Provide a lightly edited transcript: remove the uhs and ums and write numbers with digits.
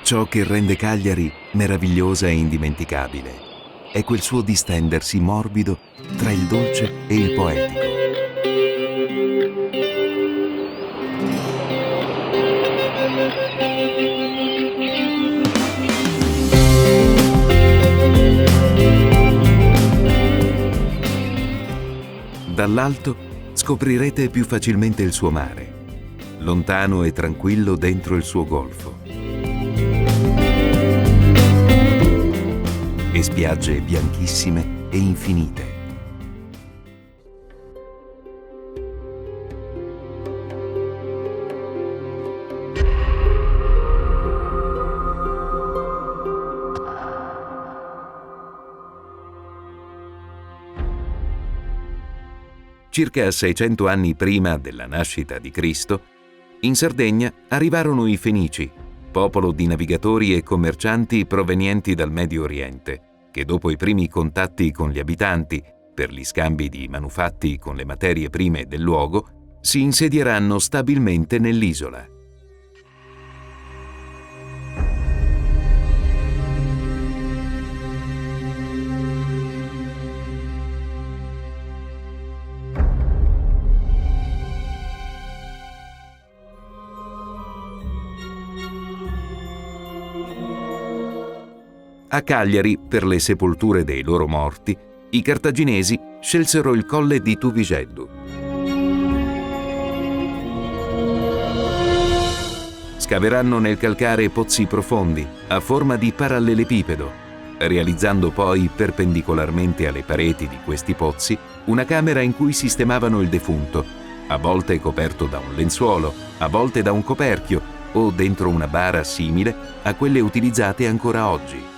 Ciò che rende Cagliari meravigliosa e indimenticabile è quel suo distendersi morbido tra il dolce e il poetico. Dall'alto scoprirete più facilmente il suo mare, lontano e tranquillo dentro il suo golfo. E spiagge bianchissime e infinite. Circa 600 anni prima della nascita di Cristo, in Sardegna arrivarono i Fenici, popolo di navigatori e commercianti provenienti dal Medio Oriente, che dopo i primi contatti con gli abitanti, per gli scambi di manufatti con le materie prime del luogo, si insedieranno stabilmente nell'isola. A Cagliari, per le sepolture dei loro morti, i cartaginesi scelsero il colle di Tuvigeddu. Scaveranno nel calcare pozzi profondi, a forma di parallelepipedo, realizzando poi, perpendicolarmente alle pareti di questi pozzi, una camera in cui sistemavano il defunto, a volte coperto da un lenzuolo, a volte da un coperchio o dentro una bara simile a quelle utilizzate ancora oggi.